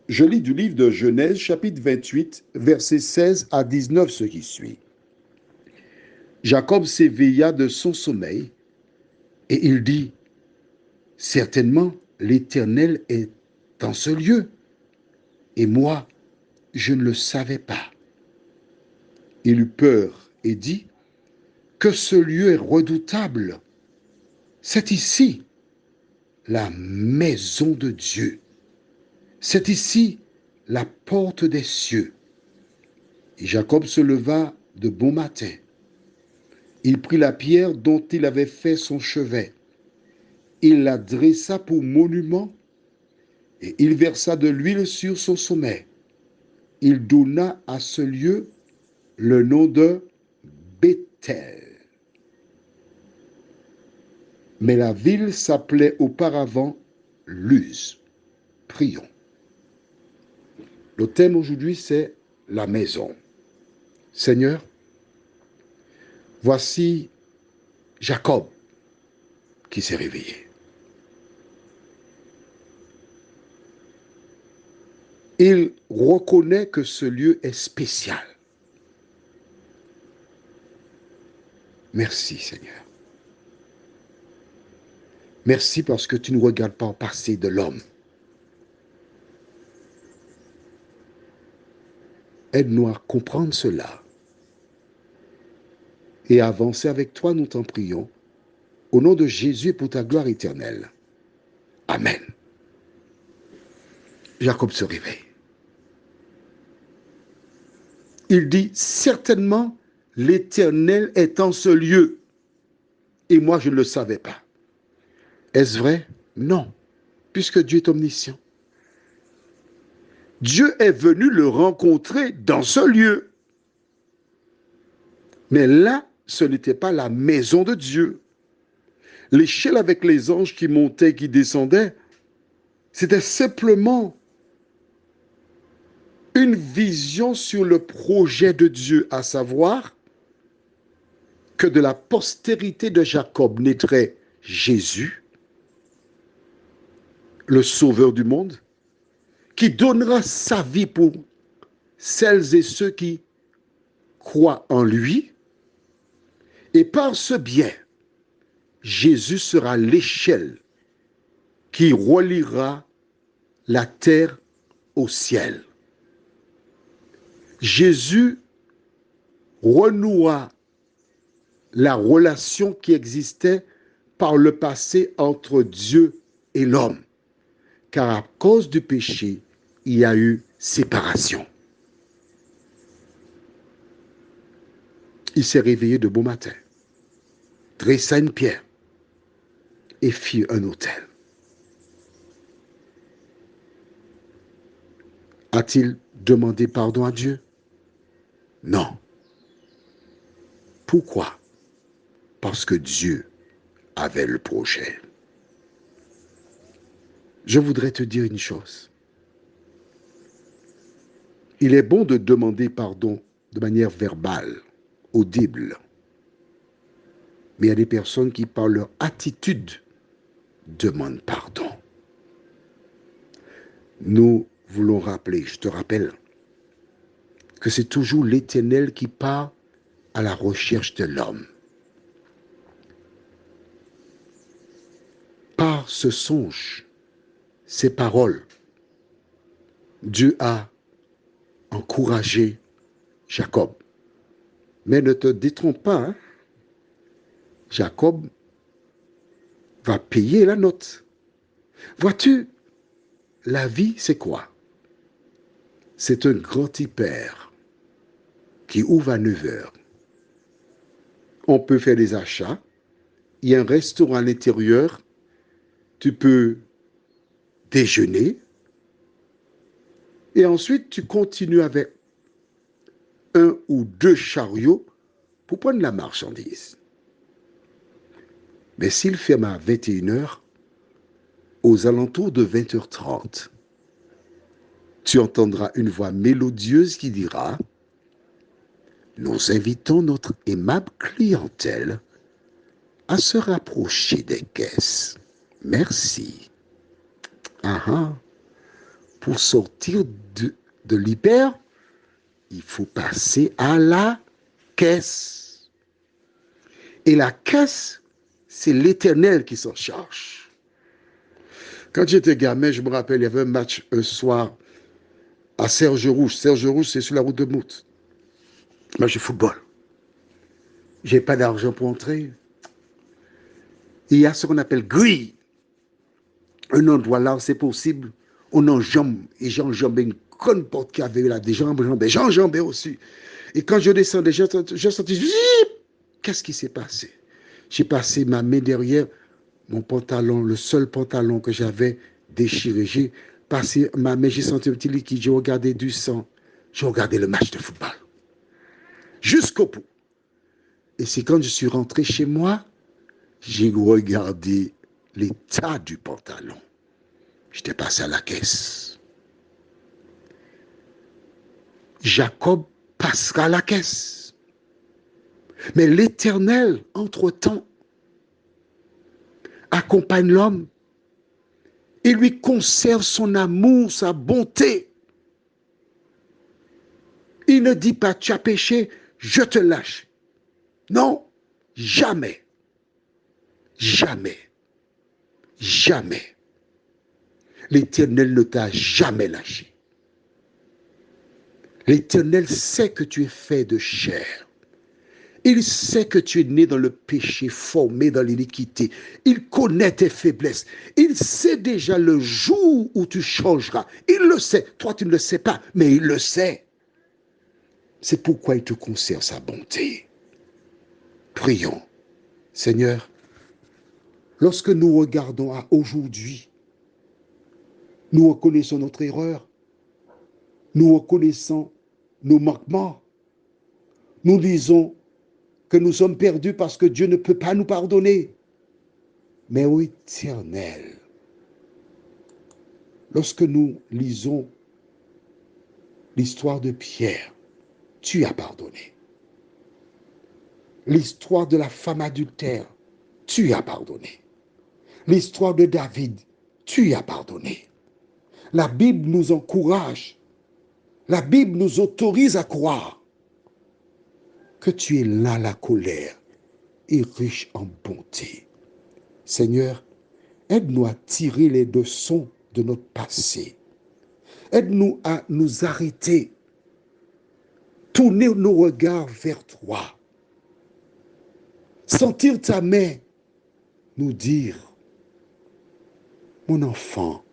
Je lis du livre de Genèse, chapitre 28, versets 16 à 19, ce qui suit. Jacob s'éveilla de son sommeil et il dit, certainement l'Éternel est en ce lieu, et moi, je ne le savais pas. Il eut peur et dit, que ce lieu est redoutable. C'est ici la maison de Dieu. C'est ici la porte des cieux. Et Jacob se leva de bon matin. Il prit la pierre dont il avait fait son chevet. Il la dressa pour monument et il versa de l'huile sur son sommet. Il donna à ce lieu le nom de Béthel. Mais la ville s'appelait auparavant Luz. Prions. Le thème aujourd'hui, c'est la maison. Seigneur, voici Jacob qui s'est réveillé. Il reconnaît que ce lieu est spécial. Merci Seigneur. Merci parce que tu ne regardes pas au passé de l'homme. Aide-nous à comprendre cela et à avancer avec toi, nous t'en prions, au nom de Jésus et pour ta gloire éternelle. Amen. Jacob se réveille. Il dit, certainement, l'Éternel est en ce lieu. Et moi, je ne le savais pas. Est-ce vrai? Non, puisque Dieu est omniscient. Dieu est venu le rencontrer dans ce lieu. Mais là, ce n'était pas la maison de Dieu. L'échelle avec les anges qui montaient, qui descendaient, c'était simplement une vision sur le projet de Dieu, à savoir que de la postérité de Jacob naîtrait Jésus, le sauveur du monde, qui donnera sa vie pour celles et ceux qui croient en lui. Et par ce biais, Jésus sera l'échelle qui reliera la terre au ciel. Jésus renoua la relation qui existait par le passé entre Dieu et l'homme. Car à cause du péché, il y a eu séparation. Il s'est réveillé de bon matin, dressa une pierre et fit un autel. A-t-il demandé pardon à Dieu? Non. Pourquoi? Parce que Dieu avait le projet. Je voudrais te dire une chose. Il est bon de demander pardon de manière verbale, audible. Mais il y a des personnes qui, par leur attitude, demandent pardon. Nous voulons rappeler, je te rappelle, que c'est toujours l'Éternel qui part à la recherche de l'homme. Par ce songe, ces paroles, Dieu a encouragé Jacob. Mais ne te détrompe pas, hein? Jacob va payer la note. Vois-tu, la vie, c'est quoi? C'est un grand hyper qui ouvre à 9 heures. On peut faire des achats. Il y a un restaurant à l'intérieur. Tu peux déjeuner. Et ensuite, tu continues avec un ou deux chariots pour prendre la marchandise. Mais s'il ferme à 21 heures, aux alentours de 20h30, tu entendras une voix mélodieuse qui dira « Nous invitons notre aimable clientèle à se rapprocher des caisses. Merci. » pour sortir de l'hyper, il faut passer à la caisse. Et la caisse, c'est l'Éternel qui s'en charge. Quand j'étais gamin, je me rappelle, il y avait un match un soir à Serge-Rouge. Serge-Rouge, c'est sur la route de Mout. Match de football. J'ai pas d'argent pour entrer. Il y a ce qu'on appelle grille. Un endroit là où c'est possible, on enjambe. Et j'enjambais une grande porte qui avait là, des jambes, j'enjambais aussi. Et quand je descendais, j'ai senti, qu'est-ce qui s'est passé? J'ai passé ma main derrière mon pantalon, le seul pantalon que j'avais déchiré. J'ai passé ma main, j'ai senti un petit liquide, j'ai regardé du sang, j'ai regardé le match de football. Jusqu'au bout. Et c'est quand je suis rentré chez moi, j'ai regardé l'état du pantalon. J'étais passé à la caisse. Jacob passera à la caisse. Mais l'Éternel, entre-temps, accompagne l'homme et lui conserve son amour, sa bonté. Il ne dit pas, tu as péché, je te lâche. Non, jamais. Jamais. Jamais. L'Éternel ne t'a jamais lâché. L'Éternel sait que tu es fait de chair. Il sait que tu es né dans le péché, formé dans l'iniquité. Il connaît tes faiblesses. Il sait déjà le jour où tu changeras. Il le sait. Toi, tu ne le sais pas, mais il le sait. C'est pourquoi il te conserve sa bonté. Prions. Seigneur, lorsque nous regardons à aujourd'hui, nous reconnaissons notre erreur. Nous reconnaissons nos manquements. Nous disons que nous sommes perdus parce que Dieu ne peut pas nous pardonner. Mais ô Éternel, lorsque nous lisons l'histoire de Pierre, tu as pardonné. L'histoire de la femme adultère, tu as pardonné. L'histoire de David, tu as pardonné. La Bible nous encourage, la Bible nous autorise à croire que tu es là la colère et riche en bonté. Seigneur, aide-nous à tirer les leçons de notre passé. Aide-nous à nous arrêter, tourner nos regards vers toi, sentir ta main nous dire, mon enfant,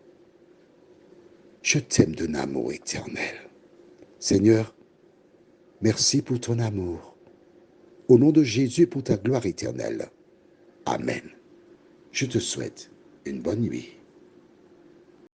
je t'aime d'un amour éternel. Seigneur, merci pour ton amour. Au nom de Jésus, pour ta gloire éternelle. Amen. Je te souhaite une bonne nuit.